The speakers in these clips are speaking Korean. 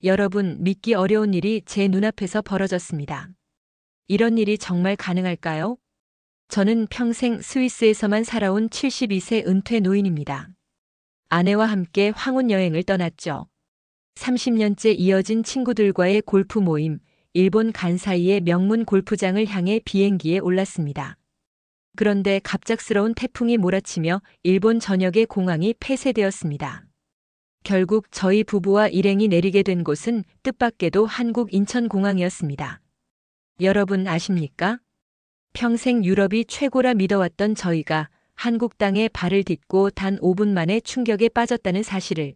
여러분, 믿기 어려운 일이 제 눈앞에서 벌어졌습니다. 이런 일이 정말 가능할까요? 저는 평생 스위스에서만 살아온 72세 은퇴 노인입니다. 아내와 함께 황혼 여행을 떠났죠. 30년째 이어진 친구들과의 골프 모임, 일본 간사이의 명문 골프장을 향해 비행기에 올랐습니다. 그런데 갑작스러운 태풍이 몰아치며 일본 전역의 공항이 폐쇄되었습니다. 결국 저희 부부와 일행이 내리게 된 곳은 뜻밖에도 한국 인천공항이었습니다. 여러분 아십니까? 평생 유럽이 최고라 믿어왔던 저희가 한국 땅에 발을 딛고 단 5분 만에 충격에 빠졌다는 사실을.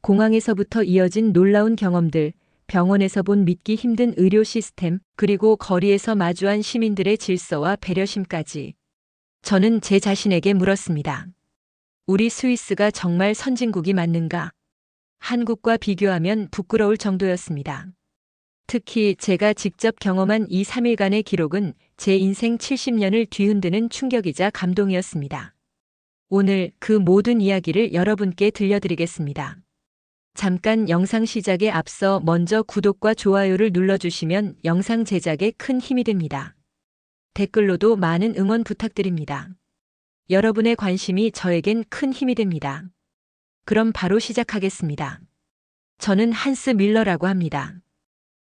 공항에서부터 이어진 놀라운 경험들, 병원에서 본 믿기 힘든 의료 시스템, 그리고 거리에서 마주한 시민들의 질서와 배려심까지. 저는 제 자신에게 물었습니다. 우리 스위스가 정말 선진국이 맞는가? 한국과 비교하면 부끄러울 정도였습니다. 특히 제가 직접 경험한 이 3일간의 기록은 제 인생 70년을 뒤흔드는 충격이자 감동이었습니다. 오늘 그 모든 이야기를 여러분께 들려드리겠습니다. 잠깐 영상 시작에 앞서 먼저 구독과 좋아요를 눌러주시면 영상 제작에 큰 힘이 됩니다. 댓글로도 많은 응원 부탁드립니다. 여러분의 관심이 저에겐 큰 힘이 됩니다. 그럼 바로 시작하겠습니다. 저는 한스 밀러라고 합니다.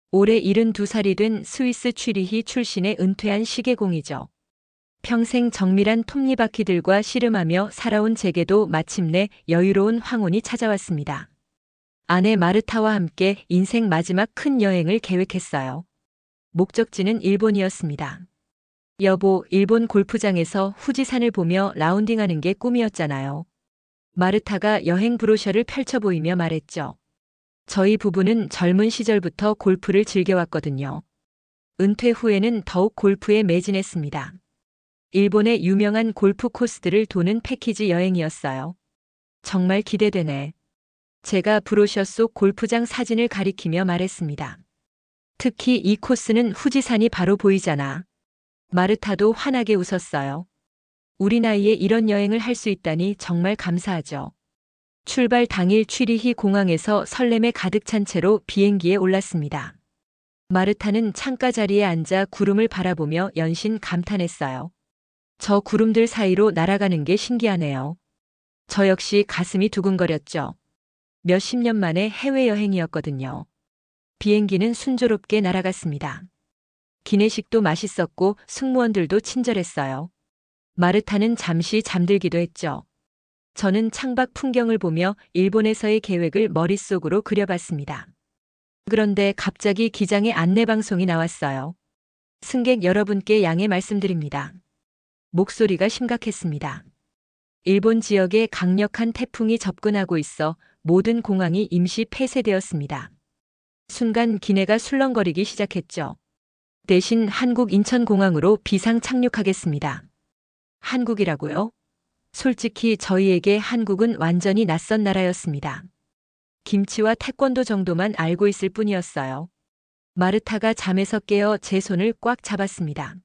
올해 72살이 된 스위스 취리히 출신의 은퇴한 시계공이죠. 평생 정밀한 톱니바퀴들과 씨름하며 살아온 제게도 마침내 여유로운 황혼이 찾아왔습니다. 아내 마르타와 함께 인생 마지막 큰 여행을 계획했어요. 목적지는 일본이었습니다. 여보, 일본 골프장에서 후지산을 보며 라운딩하는 게 꿈이었잖아요. 마르타가 여행 브로셔를 펼쳐 보이며 말했죠. 저희 부부는 젊은 시절부터 골프를 즐겨왔거든요. 은퇴 후에는 더욱 골프에 매진했습니다. 일본의 유명한 골프 코스들을 도는 패키지 여행이었어요. 정말 기대되네. 제가 브로셔 속 골프장 사진을 가리키며 말했습니다. 특히 이 코스는 후지산이 바로 보이잖아. 마르타도 환하게 웃었어요. 우리 나이에 이런 여행을 할 수 있다니 정말 감사하죠. 출발 당일 취리히 공항에서 설렘에 가득 찬 채로 비행기에 올랐습니다. 마르타는 창가 자리에 앉아 구름을 바라보며 연신 감탄했어요. 저 구름들 사이로 날아가는 게 신기하네요. 저 역시 가슴이 두근거렸죠. 몇십 년 만에 해외여행이었거든요. 비행기는 순조롭게 날아갔습니다. 기내식도 맛있었고 승무원들도 친절했어요. 마르타는 잠시 잠들기도 했죠. 저는 창밖 풍경을 보며 일본에서의 계획을 머릿속으로 그려봤습니다. 그런데 갑자기 기장의 안내방송이 나왔어요. 승객 여러분께 양해 말씀드립니다. 목소리가 심각했습니다. 일본 지역에 강력한 태풍이 접근하고 있어 모든 공항이 임시 폐쇄되었습니다. 순간 기내가 술렁거리기 시작했죠. 대신 한국 인천공항으로 비상 착륙하겠습니다. 한국이라고요? 솔직히 저희에게 한국은 완전히 낯선 나라였습니다. 김치와 태권도 정도만 알고 있을 뿐이었어요. 마르타가 잠에서 깨어 제 손을 꽉 잡았습니다.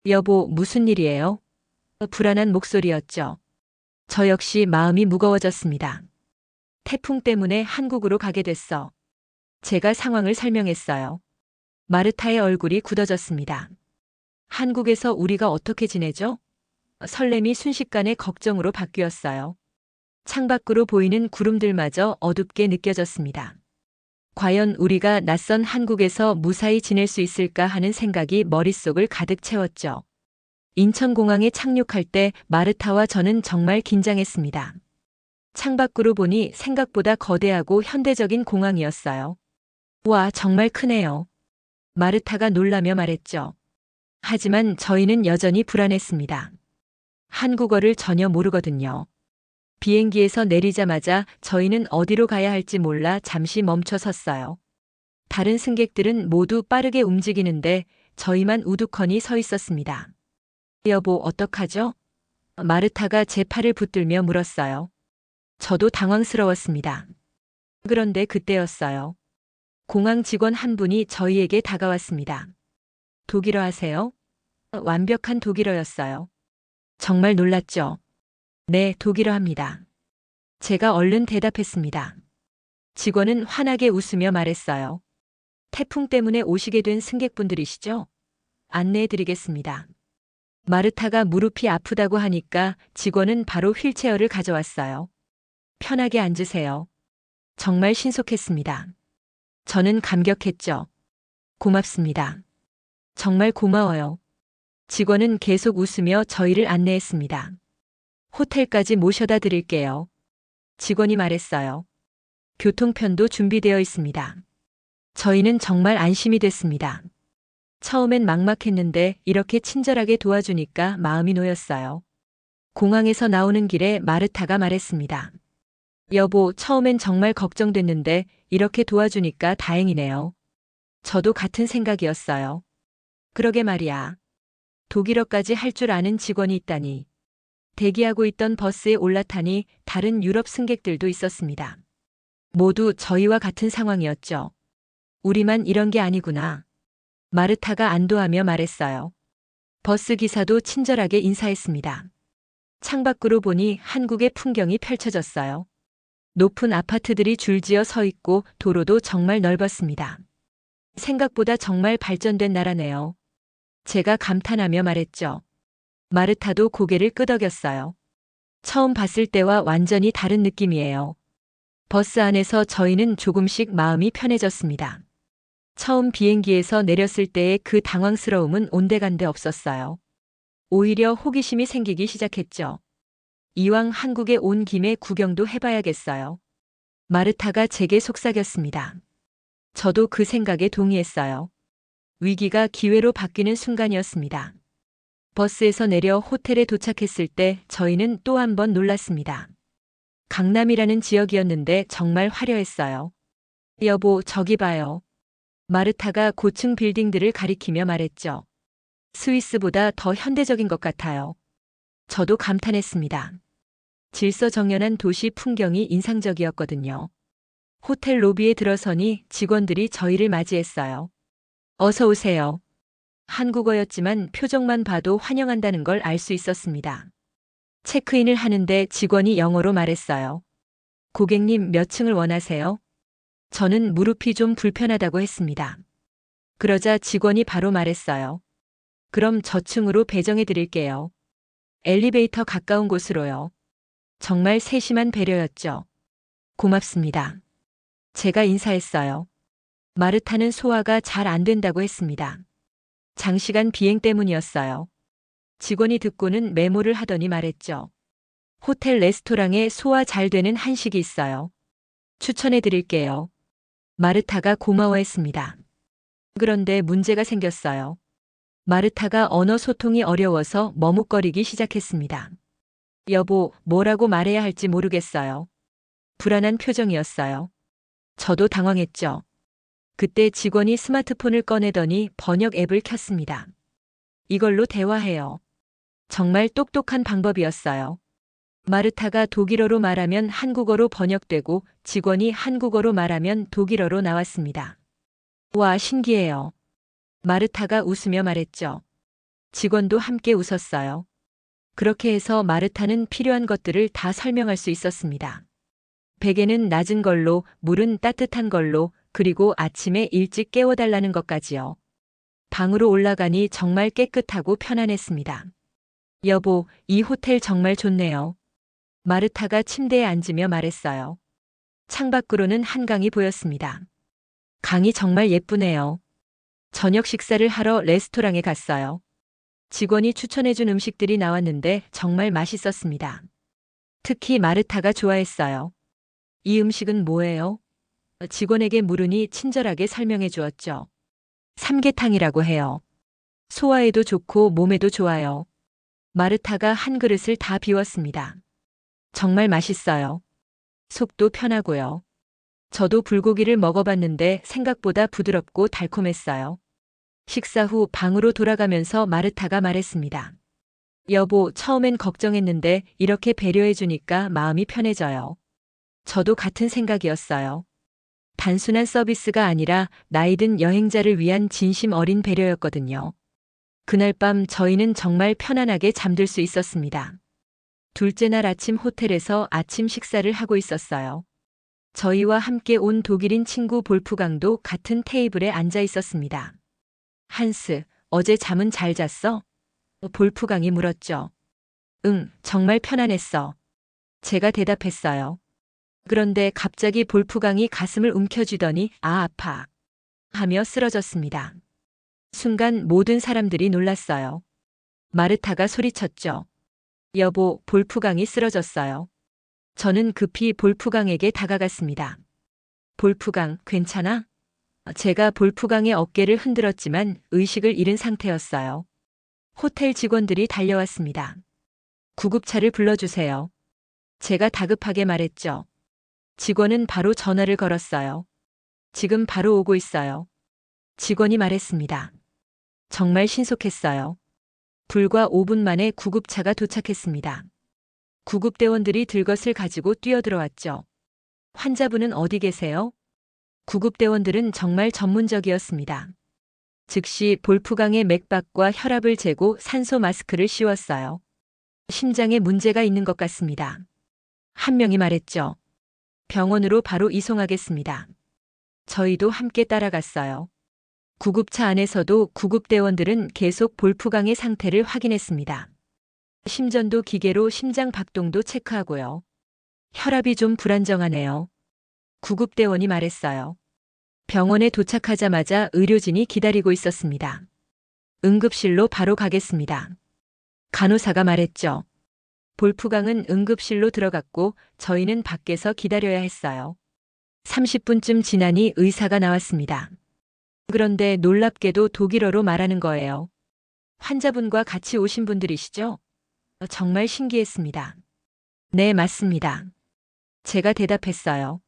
여보, 무슨 일이에요? 불안한 목소리였죠. 저 역시 마음이 무거워졌습니다. 태풍 때문에 한국으로 가게 됐어. 제가 상황을 설명했어요. 마르타의 얼굴이 굳어졌습니다. 한국에서 우리가 어떻게 지내죠? 설렘이 순식간에 걱정으로 바뀌었어요. 창밖으로 보이는 구름들마저 어둡게 느껴졌습니다. 과연 우리가 낯선 한국에서 무사히 지낼 수 있을까 하는 생각이 머릿속을 가득 채웠죠. 인천공항에 착륙할 때 마르타와 저는 정말 긴장했습니다. 창밖으로 보니 생각보다 거대하고 현대적인 공항이었어요. 와, 정말 크네요. 마르타가 놀라며 말했죠. 하지만 저희는 여전히 불안했습니다. 한국어를 전혀 모르거든요. 비행기에서 내리자마자 저희는 어디로 가야 할지 몰라 잠시 멈춰 섰어요. 다른 승객들은 모두 빠르게 움직이는데 저희만 우두커니 서 있었습니다. 여보, 어떡하죠? 마르타가 제 팔을 붙들며 물었어요. 저도 당황스러웠습니다. 그런데 그때였어요. 공항 직원 한 분이 저희에게 다가왔습니다. 독일어 하세요? 완벽한 독일어였어요. 정말 놀랐죠? 네, 독일어 합니다. 제가 얼른 대답했습니다. 직원은 환하게 웃으며 말했어요. 태풍 때문에 오시게 된 승객분들이시죠? 안내해 드리겠습니다. 마르타가 무릎이 아프다고 하니까 직원은 바로 휠체어를 가져왔어요. 편하게 앉으세요. 정말 신속했습니다. 저는 감격했죠. 고맙습니다. 정말 고마워요. 직원은 계속 웃으며 저희를 안내했습니다. 호텔까지 모셔다 드릴게요. 직원이 말했어요. 교통편도 준비되어 있습니다. 저희는 정말 안심이 됐습니다. 처음엔 막막했는데 이렇게 친절하게 도와주니까 마음이 놓였어요. 공항에서 나오는 길에 마르타가 말했습니다. 여보, 처음엔 정말 걱정됐는데 이렇게 도와주니까 다행이네요. 저도 같은 생각이었어요. 그러게 말이야. 독일어까지 할 줄 아는 직원이 있다니. 대기하고 있던 버스에 올라타니 다른 유럽 승객들도 있었습니다. 모두 저희와 같은 상황이었죠. 우리만 이런 게 아니구나. 마르타가 안도하며 말했어요. 버스 기사도 친절하게 인사했습니다. 창밖으로 보니 한국의 풍경이 펼쳐졌어요. 높은 아파트들이 줄지어 서 있고 도로도 정말 넓었습니다. 생각보다 정말 발전된 나라네요. 제가 감탄하며 말했죠. 마르타도 고개를 끄덕였어요. 처음 봤을 때와 완전히 다른 느낌이에요. 버스 안에서 저희는 조금씩 마음이 편해졌습니다. 처음 비행기에서 내렸을 때의 그 당황스러움은 온데간데 없었어요. 오히려 호기심이 생기기 시작했죠. 이왕 한국에 온 김에 구경도 해봐야겠어요. 마르타가 제게 속삭였습니다. 저도 그 생각에 동의했어요. 위기가 기회로 바뀌는 순간이었습니다. 버스에서 내려 호텔에 도착했을 때 저희는 또 한 번 놀랐습니다. 강남이라는 지역이었는데 정말 화려했어요. 여보, 저기 봐요. 마르타가 고층 빌딩들을 가리키며 말했죠. 스위스보다 더 현대적인 것 같아요. 저도 감탄했습니다. 질서정연한 도시 풍경이 인상적이었거든요. 호텔 로비에 들어서니 직원들이 저희를 맞이했어요. 어서 오세요. 한국어였지만 표정만 봐도 환영한다는 걸 알 수 있었습니다. 체크인을 하는데 직원이 영어로 말했어요. 고객님, 몇 층을 원하세요? 저는 무릎이 좀 불편하다고 했습니다. 그러자 직원이 바로 말했어요. 그럼 저층으로 배정해 드릴게요. 엘리베이터 가까운 곳으로요. 정말 세심한 배려였죠. 고맙습니다. 제가 인사했어요. 마르타는 소화가 잘 안 된다고 했습니다. 장시간 비행 때문이었어요. 직원이 듣고는 메모를 하더니 말했죠. 호텔 레스토랑에 소화 잘 되는 한식이 있어요. 추천해 드릴게요. 마르타가 고마워했습니다. 그런데 문제가 생겼어요. 마르타가 언어 소통이 어려워서 머뭇거리기 시작했습니다. 여보, 뭐라고 말해야 할지 모르겠어요. 불안한 표정이었어요. 저도 당황했죠. 그때 직원이 스마트폰을 꺼내더니 번역 앱을 켰습니다. 이걸로 대화해요. 정말 똑똑한 방법이었어요. 마르타가 독일어로 말하면 한국어로 번역되고 직원이 한국어로 말하면 독일어로 나왔습니다. 와, 신기해요. 마르타가 웃으며 말했죠. 직원도 함께 웃었어요. 그렇게 해서 마르타는 필요한 것들을 다 설명할 수 있었습니다. 베개는 낮은 걸로, 물은 따뜻한 걸로, 그리고 아침에 일찍 깨워달라는 것까지요. 방으로 올라가니 정말 깨끗하고 편안했습니다. 여보, 이 호텔 정말 좋네요. 마르타가 침대에 앉으며 말했어요. 창밖으로는 한강이 보였습니다. 강이 정말 예쁘네요. 저녁 식사를 하러 레스토랑에 갔어요. 직원이 추천해준 음식들이 나왔는데 정말 맛있었습니다. 특히 마르타가 좋아했어요. 이 음식은 뭐예요? 직원에게 물으니 친절하게 설명해 주었죠. 삼계탕이라고 해요. 소화에도 좋고 몸에도 좋아요. 마르타가 한 그릇을 다 비웠습니다. 정말 맛있어요. 속도 편하고요. 저도 불고기를 먹어봤는데 생각보다 부드럽고 달콤했어요. 식사 후 방으로 돌아가면서 마르타가 말했습니다. 여보, 처음엔 걱정했는데 이렇게 배려해주니까 마음이 편해져요. 저도 같은 생각이었어요. 단순한 서비스가 아니라 나이든 여행자를 위한 진심 어린 배려였거든요. 그날 밤 저희는 정말 편안하게 잠들 수 있었습니다. 둘째 날 아침 호텔에서 아침 식사를 하고 있었어요. 저희와 함께 온 독일인 친구 볼프강도 같은 테이블에 앉아 있었습니다. 한스, 어제 잠은 잘 잤어? 볼프강이 물었죠. 응, 정말 편안했어. 제가 대답했어요. 그런데 갑자기 볼프강이 가슴을 움켜쥐더니 아, 아파 하며 쓰러졌습니다. 순간 모든 사람들이 놀랐어요. 마르타가 소리쳤죠. 여보, 볼프강이 쓰러졌어요. 저는 급히 볼프강에게 다가갔습니다. 볼프강, 괜찮아? 제가 볼프강의 어깨를 흔들었지만 의식을 잃은 상태였어요. 호텔 직원들이 달려왔습니다. 구급차를 불러주세요. 제가 다급하게 말했죠. 직원은 바로 전화를 걸었어요. 지금 바로 오고 있어요. 직원이 말했습니다. 정말 신속했어요. 불과 5분 만에 구급차가 도착했습니다. 구급대원들이 들것을 가지고 뛰어들어왔죠. 환자분은 어디 계세요? 구급대원들은 정말 전문적이었습니다. 즉시 볼프강의 맥박과 혈압을 재고 산소 마스크를 씌웠어요. 심장에 문제가 있는 것 같습니다. 한 명이 말했죠. 병원으로 바로 이송하겠습니다. 저희도 함께 따라갔어요. 구급차 안에서도 구급대원들은 계속 볼프강의 상태를 확인했습니다. 심전도 기계로 심장 박동도 체크하고요. 혈압이 좀 불안정하네요. 구급대원이 말했어요. 병원에 도착하자마자 의료진이 기다리고 있었습니다. 응급실로 바로 가겠습니다. 간호사가 말했죠. 볼프강은 응급실로 들어갔고 저희는 밖에서 기다려야 했어요. 30분쯤 지나니 의사가 나왔습니다. 그런데 놀랍게도 독일어로 말하는 거예요. 환자분과 같이 오신 분들이시죠? 정말 신기했습니다. 네, 맞습니다. 제가 대답했어요.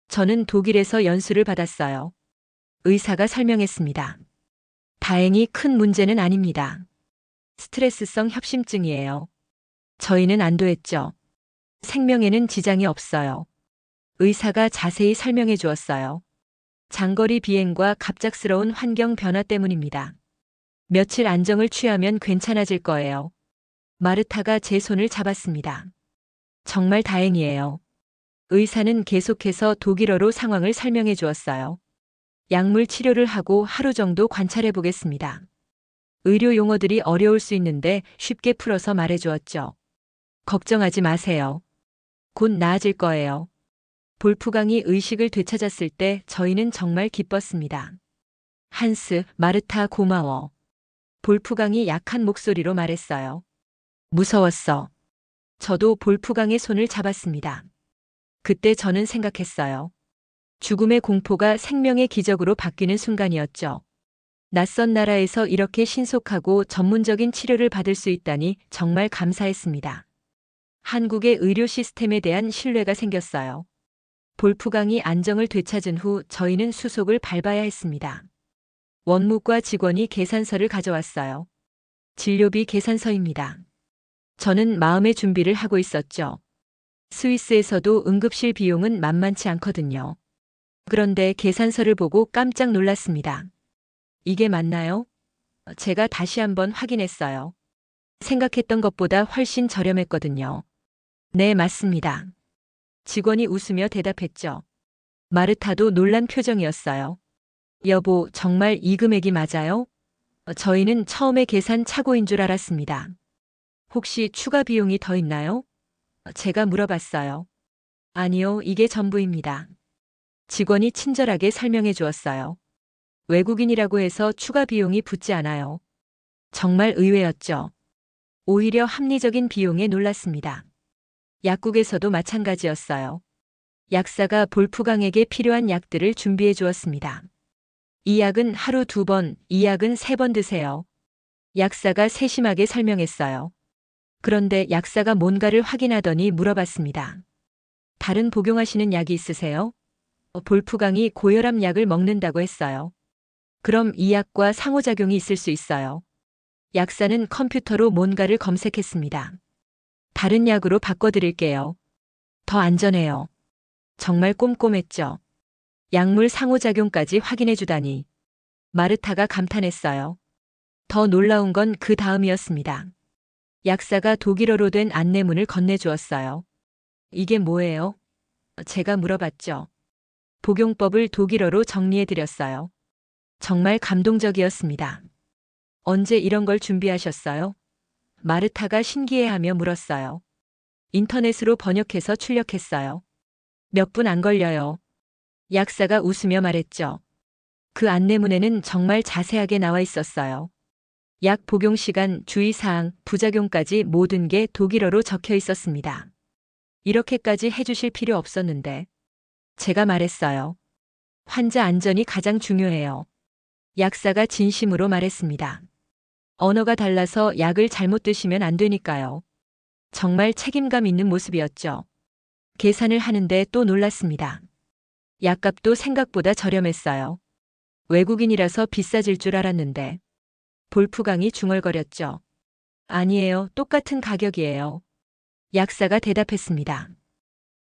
저는 독일에서 연수를 받았어요. 의사가 설명했습니다. 다행히 큰 문제는 아닙니다. 스트레스성 협심증이에요. 저희는 안도했죠. 생명에는 지장이 없어요. 의사가 자세히 설명해 주었어요. 장거리 비행과 갑작스러운 환경 변화 때문입니다. 며칠 안정을 취하면 괜찮아질 거예요. 마르타가 제 손을 잡았습니다. 정말 다행이에요. 의사는 계속해서 독일어로 상황을 설명해 주었어요. 약물 치료를 하고 하루 정도 관찰해 보겠습니다. 의료 용어들이 어려울 수 있는데 쉽게 풀어서 말해 주었죠. 걱정하지 마세요. 곧 나아질 거예요. 볼프강이 의식을 되찾았을 때 저희는 정말 기뻤습니다. 한스, 마르타 고마워. 볼프강이 약한 목소리로 말했어요. 무서웠어. 저도 볼프강의 손을 잡았습니다. 그때 저는 생각했어요. 죽음의 공포가 생명의 기적으로 바뀌는 순간이었죠. 낯선 나라에서 이렇게 신속하고 전문적인 치료를 받을 수 있다니 정말 감사했습니다. 한국의 의료 시스템에 대한 신뢰가 생겼어요. 볼프강이 안정을 되찾은 후 저희는 수속을 밟아야 했습니다. 원무과 직원이 계산서를 가져왔어요. 진료비 계산서입니다. 저는 마음의 준비를 하고 있었죠. 스위스에서도 응급실 비용은 만만치 않거든요. 그런데 계산서를 보고 깜짝 놀랐습니다. 이게 맞나요? 제가 다시 한번 확인했어요. 생각했던 것보다 훨씬 저렴했거든요. 네, 맞습니다. 직원이 웃으며 대답했죠. 마르타도 놀란 표정이었어요. 여보, 정말 이 금액이 맞아요? 저희는 처음에 계산 착오인 줄 알았습니다. 혹시 추가 비용이 더 있나요? 제가 물어봤어요. 아니요, 이게 전부입니다. 직원이 친절하게 설명해 주었어요. 외국인이라고 해서 추가 비용이 붙지 않아요. 정말 의외였죠. 오히려 합리적인 비용에 놀랐습니다. 약국에서도 마찬가지였어요. 약사가 볼프강에게 필요한 약들을 준비해 주었습니다. 이 약은 하루 2번, 이 약은 3번 드세요. 약사가 세심하게 설명했어요. 그런데 약사가 뭔가를 확인하더니 물어봤습니다. 다른 복용하시는 약이 있으세요? 볼프강이 고혈압 약을 먹는다고 했어요. 그럼 이 약과 상호작용이 있을 수 있어요. 약사는 컴퓨터로 뭔가를 검색했습니다. 다른 약으로 바꿔드릴게요. 더 안전해요. 정말 꼼꼼했죠. 약물 상호작용까지 확인해주다니. 마르타가 감탄했어요. 더 놀라운 건 그 다음이었습니다. 약사가 독일어로 된 안내문을 건네주었어요. 이게 뭐예요? 제가 물어봤죠. 복용법을 독일어로 정리해드렸어요. 정말 감동적이었습니다. 언제 이런 걸 준비하셨어요? 마르타가 신기해하며 물었어요. 인터넷으로 번역해서 출력했어요. 몇 분 안 걸려요. 약사가 웃으며 말했죠. 그 안내문에는 정말 자세하게 나와 있었어요. 약 복용 시간, 주의사항, 부작용까지 모든 게 독일어로 적혀 있었습니다. 이렇게까지 해주실 필요 없었는데. 제가 말했어요. 환자 안전이 가장 중요해요. 약사가 진심으로 말했습니다. 언어가 달라서 약을 잘못 드시면 안 되니까요. 정말 책임감 있는 모습이었죠. 계산을 하는데 또 놀랐습니다. 약값도 생각보다 저렴했어요. 외국인이라서 비싸질 줄 알았는데. 볼프강이 중얼거렸죠. 아니에요. 똑같은 가격이에요. 약사가 대답했습니다.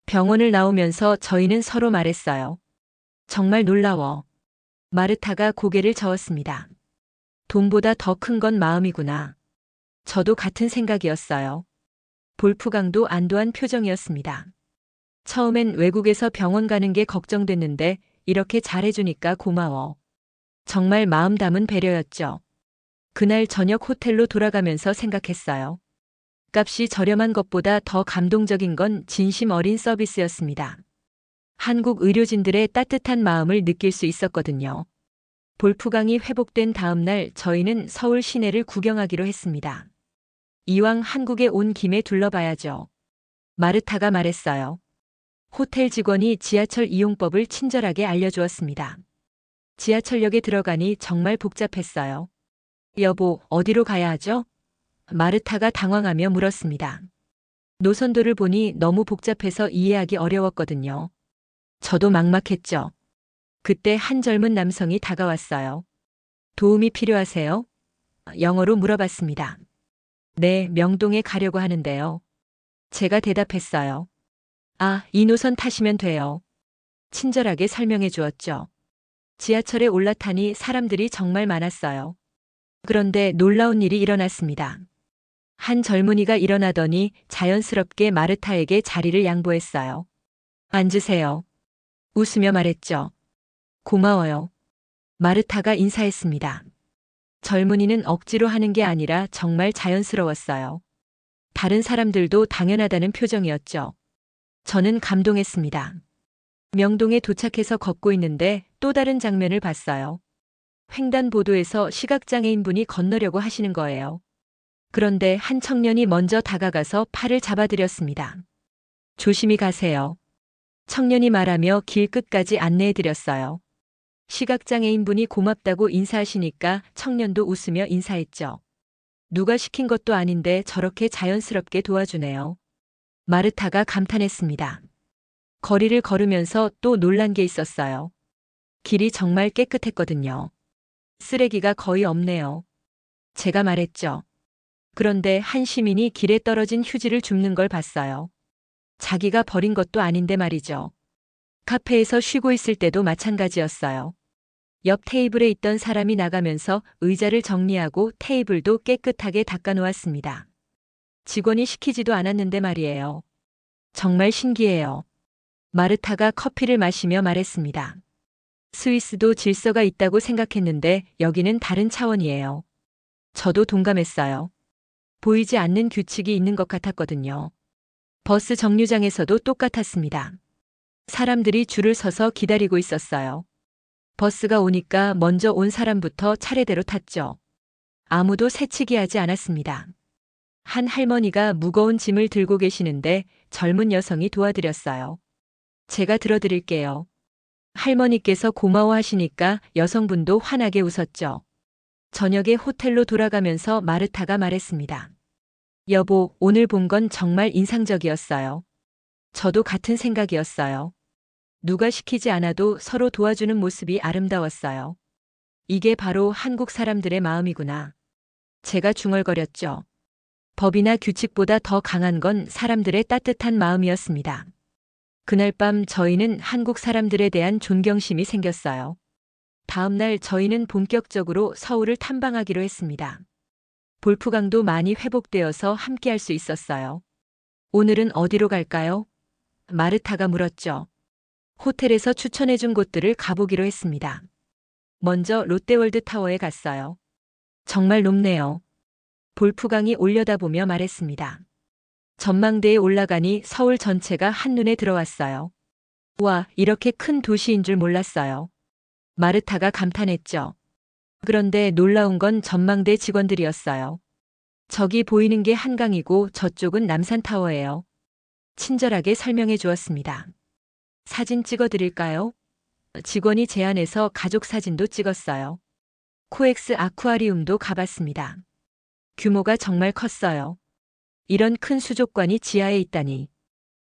병원을 나오면서 저희는 서로 말했어요. 정말 놀라워. 마르타가 고개를 저었습니다. 돈보다 더 큰 건 마음이구나. 저도 같은 생각이었어요. 볼프강도 안도한 표정이었습니다. 처음엔 외국에서 병원 가는 게 걱정됐는데 이렇게 잘해주니까 고마워. 정말 마음 담은 배려였죠. 그날 저녁 호텔로 돌아가면서 생각했어요. 값이 저렴한 것보다 더 감동적인 건 진심 어린 서비스였습니다. 한국 의료진들의 따뜻한 마음을 느낄 수 있었거든요. 볼프강이 회복된 다음 날 저희는 서울 시내를 구경하기로 했습니다. 이왕 한국에 온 김에 둘러봐야죠. 마르타가 말했어요. 호텔 직원이 지하철 이용법을 친절하게 알려주었습니다. 지하철역에 들어가니 정말 복잡했어요. 여보, 어디로 가야 하죠? 마르타가 당황하며 물었습니다. 노선도를 보니 너무 복잡해서 이해하기 어려웠거든요. 저도 막막했죠. 그때 한 젊은 남성이 다가왔어요. 도움이 필요하세요? 영어로 물어봤습니다. 네, 명동에 가려고 하는데요. 제가 대답했어요. 아, 이 노선 타시면 돼요. 친절하게 설명해 주었죠. 지하철에 올라타니 사람들이 정말 많았어요. 그런데 놀라운 일이 일어났습니다. 한 젊은이가 일어나더니 자연스럽게 마르타에게 자리를 양보했어요. 앉으세요. 웃으며 말했죠. 고마워요. 마르타가 인사했습니다. 젊은이는 억지로 하는 게 아니라 정말 자연스러웠어요. 다른 사람들도 당연하다는 표정이었죠. 저는 감동했습니다. 명동에 도착해서 걷고 있는데 또 다른 장면을 봤어요. 횡단보도에서 시각장애인분이 건너려고 하시는 거예요. 그런데 한 청년이 먼저 다가가서 팔을 잡아드렸습니다. 조심히 가세요. 청년이 말하며 길 끝까지 안내해드렸어요. 시각장애인분이 고맙다고 인사하시니까 청년도 웃으며 인사했죠. 누가 시킨 것도 아닌데 저렇게 자연스럽게 도와주네요. 마르타가 감탄했습니다. 거리를 걸으면서 또 놀란 게 있었어요. 길이 정말 깨끗했거든요. 쓰레기가 거의 없네요. 제가 말했죠. 그런데 한 시민이 길에 떨어진 휴지를 줍는 걸 봤어요. 자기가 버린 것도 아닌데 말이죠. 카페에서 쉬고 있을 때도 마찬가지였어요. 옆 테이블에 있던 사람이 나가면서 의자를 정리하고 테이블도 깨끗하게 닦아놓았습니다. 직원이 시키지도 않았는데 말이에요. 정말 신기해요. 마르타가 커피를 마시며 말했습니다. 스위스도 질서가 있다고 생각했는데 여기는 다른 차원이에요. 저도 동감했어요. 보이지 않는 규칙이 있는 것 같았거든요. 버스 정류장에서도 똑같았습니다. 사람들이 줄을 서서 기다리고 있었어요. 버스가 오니까 먼저 온 사람부터 차례대로 탔죠. 아무도 새치기 하지 않았습니다. 한 할머니가 무거운 짐을 들고 계시는데 젊은 여성이 도와드렸어요. 제가 들어드릴게요. 할머니께서 고마워하시니까 여성분도 환하게 웃었죠. 저녁에 호텔로 돌아가면서 마르타가 말했습니다. 여보, 오늘 본 건 정말 인상적이었어요. 저도 같은 생각이었어요. 누가 시키지 않아도 서로 도와주는 모습이 아름다웠어요. 이게 바로 한국 사람들의 마음이구나. 제가 중얼거렸죠. 법이나 규칙보다 더 강한 건 사람들의 따뜻한 마음이었습니다. 그날 밤 저희는 한국 사람들에 대한 존경심이 생겼어요. 다음 날 저희는 본격적으로 서울을 탐방하기로 했습니다. 볼프강도 많이 회복되어서 함께할 수 있었어요. 오늘은 어디로 갈까요? 마르타가 물었죠. 호텔에서 추천해준 곳들을 가보기로 했습니다. 먼저 롯데월드 타워에 갔어요. 정말 높네요. 볼프강이 올려다보며 말했습니다. 전망대에 올라가니 서울 전체가 한눈에 들어왔어요. 와, 이렇게 큰 도시인 줄 몰랐어요. 마르타가 감탄했죠. 그런데 놀라운 건 전망대 직원들이었어요. 저기 보이는 게 한강이고 저쪽은 남산타워예요. 친절하게 설명해 주었습니다. 사진 찍어 드릴까요? 직원이 제안해서 가족 사진도 찍었어요. 코엑스 아쿠아리움도 가봤습니다. 규모가 정말 컸어요. 이런 큰 수족관이 지하에 있다니.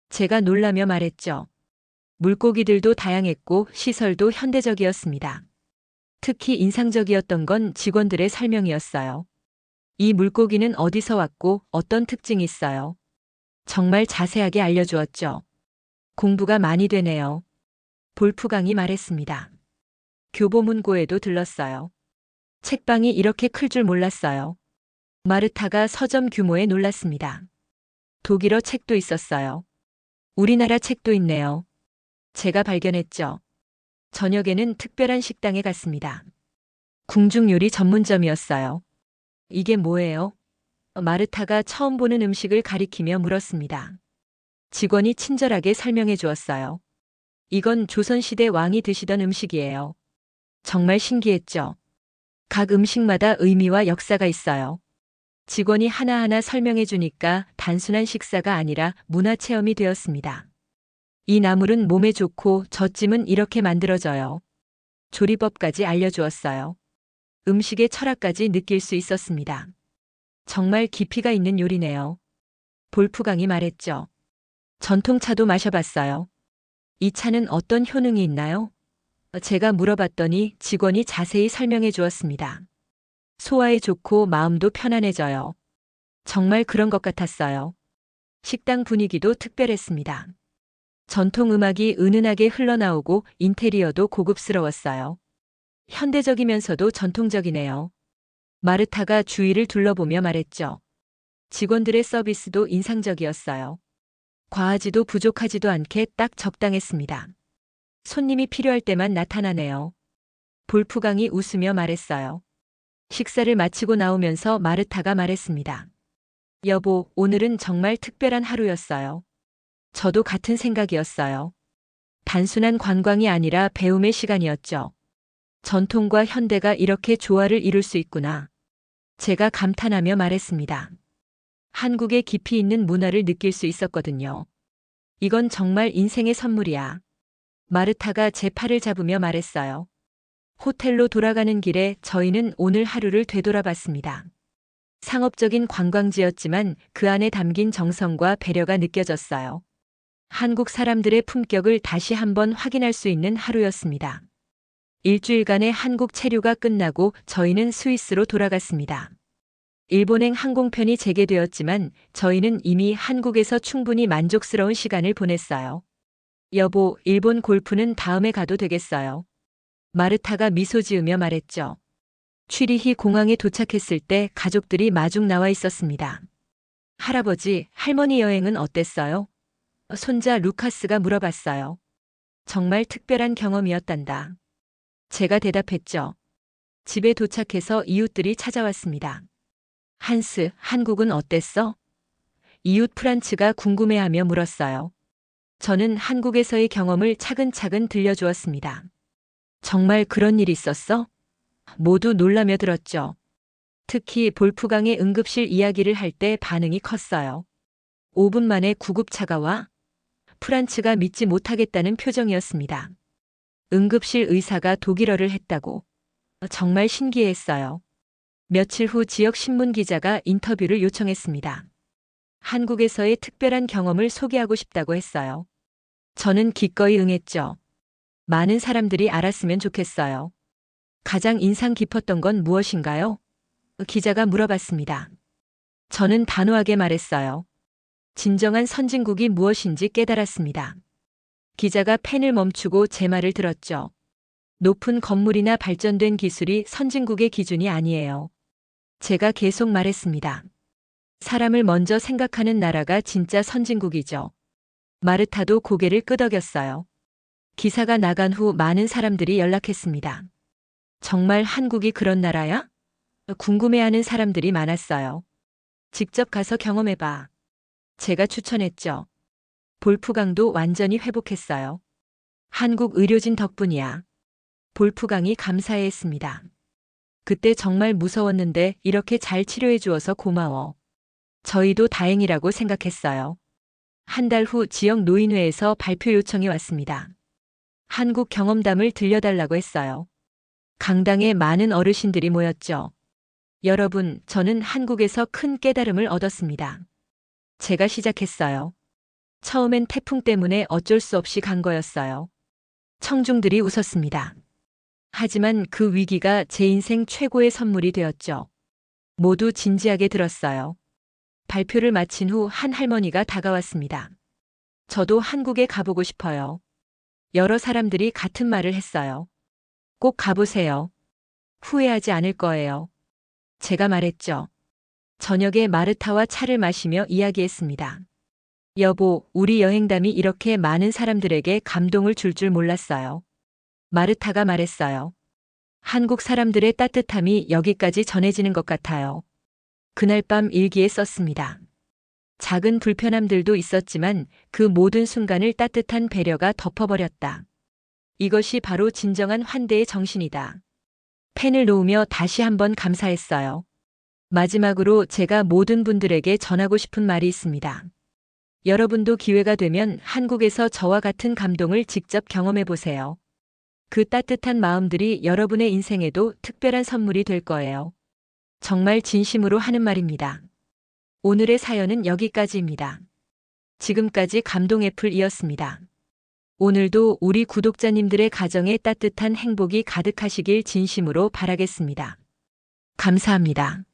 제가 놀라며 말했죠. 물고기들도 다양했고 시설도 현대적이었습니다. 특히 인상적이었던 건 직원들의 설명이었어요. 이 물고기는 어디서 왔고 어떤 특징이 있어요. 정말 자세하게 알려주었죠. 공부가 많이 되네요. 볼프강이 말했습니다. 교보문고에도 들렀어요. 책방이 이렇게 클 줄 몰랐어요. 마르타가 서점 규모에 놀랐습니다. 독일어 책도 있었어요. 우리나라 책도 있네요. 제가 발견했죠. 저녁에는 특별한 식당에 갔습니다. 궁중요리 전문점이었어요. 이게 뭐예요? 마르타가 처음 보는 음식을 가리키며 물었습니다. 직원이 친절하게 설명해 주었어요. 이건 조선시대 왕이 드시던 음식이에요. 정말 신기했죠. 각 음식마다 의미와 역사가 있어요. 직원이 하나하나 설명해 주니까 단순한 식사가 아니라 문화체험이 되었습니다. 이 나물은 몸에 좋고 저 찜은 이렇게 만들어져요. 조리법까지 알려주었어요. 음식의 철학까지 느낄 수 있었습니다. 정말 깊이가 있는 요리네요. 볼프강이 말했죠. 전통차도 마셔봤어요. 이 차는 어떤 효능이 있나요? 제가 물어봤더니 직원이 자세히 설명해 주었습니다. 소화에 좋고 마음도 편안해져요. 정말 그런 것 같았어요. 식당 분위기도 특별했습니다. 전통 음악이 은은하게 흘러나오고 인테리어도 고급스러웠어요. 현대적이면서도 전통적이네요. 마르타가 주위를 둘러보며 말했죠. 직원들의 서비스도 인상적이었어요. 과하지도 부족하지도 않게 딱 적당했습니다. 손님이 필요할 때만 나타나네요. 볼프강이 웃으며 말했어요. 식사를 마치고 나오면서 마르타가 말했습니다. 여보, 오늘은 정말 특별한 하루였어요. 저도 같은 생각이었어요. 단순한 관광이 아니라 배움의 시간이었죠. 전통과 현대가 이렇게 조화를 이룰 수 있구나. 제가 감탄하며 말했습니다. 한국의 깊이 있는 문화를 느낄 수 있었거든요. 이건 정말 인생의 선물이야. 마르타가 제 팔을 잡으며 말했어요. 호텔로 돌아가는 길에 저희는 오늘 하루를 되돌아봤습니다. 상업적인 관광지였지만 그 안에 담긴 정성과 배려가 느껴졌어요. 한국 사람들의 품격을 다시 한번 확인할 수 있는 하루였습니다. 일주일간의 한국 체류가 끝나고 저희는 스위스로 돌아갔습니다. 일본행 항공편이 재개되었지만 저희는 이미 한국에서 충분히 만족스러운 시간을 보냈어요. 여보, 일본 골프는 다음에 가도 되겠어요. 마르타가 미소 지으며 말했죠. 취리히 공항에 도착했을 때 가족들이 마중 나와 있었습니다. 할아버지, 할머니 여행은 어땠어요? 손자 루카스가 물어봤어요. 정말 특별한 경험이었단다. 제가 대답했죠. 집에 도착해서 이웃들이 찾아왔습니다. 한스, 한국은 어땠어? 이웃 프란츠가 궁금해하며 물었어요. 저는 한국에서의 경험을 차근차근 들려주었습니다. 정말 그런 일이 있었어? 모두 놀라며 들었죠. 특히 볼프강의 응급실 이야기를 할 때 반응이 컸어요. 5분 만에 구급차가 와? 프란츠가 믿지 못하겠다는 표정이었습니다. 응급실 의사가 독일어를 했다고. 정말 신기했어요. 며칠 후 지역 신문 기자가 인터뷰를 요청했습니다. 한국에서의 특별한 경험을 소개하고 싶다고 했어요. 저는 기꺼이 응했죠. 많은 사람들이 알았으면 좋겠어요. 가장 인상 깊었던 건 무엇인가요? 기자가 물어봤습니다. 저는 단호하게 말했어요. 진정한 선진국이 무엇인지 깨달았습니다. 기자가 펜을 멈추고 제 말을 들었죠. 높은 건물이나 발전된 기술이 선진국의 기준이 아니에요. 제가 계속 말했습니다. 사람을 먼저 생각하는 나라가 진짜 선진국이죠. 마르타도 고개를 끄덕였어요. 기사가 나간 후 많은 사람들이 연락했습니다. 정말 한국이 그런 나라야? 궁금해하는 사람들이 많았어요. 직접 가서 경험해봐. 제가 추천했죠. 볼프강도 완전히 회복했어요. 한국 의료진 덕분이야. 볼프강이 감사해했습니다. 그때 정말 무서웠는데 이렇게 잘 치료해 주어서 고마워. 저희도 다행이라고 생각했어요. 한 달 후 지역 노인회에서 발표 요청이 왔습니다. 한국 경험담을 들려달라고 했어요. 강당에 많은 어르신들이 모였죠. 여러분, 저는 한국에서 큰 깨달음을 얻었습니다. 제가 시작했어요. 처음엔 태풍 때문에 어쩔 수 없이 간 거였어요. 청중들이 웃었습니다. 하지만 그 위기가 제 인생 최고의 선물이 되었죠. 모두 진지하게 들었어요. 발표를 마친 후 한 할머니가 다가왔습니다. 저도 한국에 가보고 싶어요. 여러 사람들이 같은 말을 했어요. 꼭 가보세요. 후회하지 않을 거예요. 제가 말했죠. 저녁에 마르타와 차를 마시며 이야기했습니다. 여보, 우리 여행담이 이렇게 많은 사람들에게 감동을 줄 줄 몰랐어요. 마르타가 말했어요. 한국 사람들의 따뜻함이 여기까지 전해지는 것 같아요. 그날 밤 일기에 썼습니다. 작은 불편함들도 있었지만 그 모든 순간을 따뜻한 배려가 덮어버렸다. 이것이 바로 진정한 환대의 정신이다. 펜을 놓으며 다시 한번 감사했어요. 마지막으로 제가 모든 분들에게 전하고 싶은 말이 있습니다. 여러분도 기회가 되면 한국에서 저와 같은 감동을 직접 경험해 보세요. 그 따뜻한 마음들이 여러분의 인생에도 특별한 선물이 될 거예요. 정말 진심으로 하는 말입니다. 오늘의 사연은 여기까지입니다. 지금까지 감동 애플이었습니다. 오늘도 우리 구독자님들의 가정에 따뜻한 행복이 가득하시길 진심으로 바라겠습니다. 감사합니다.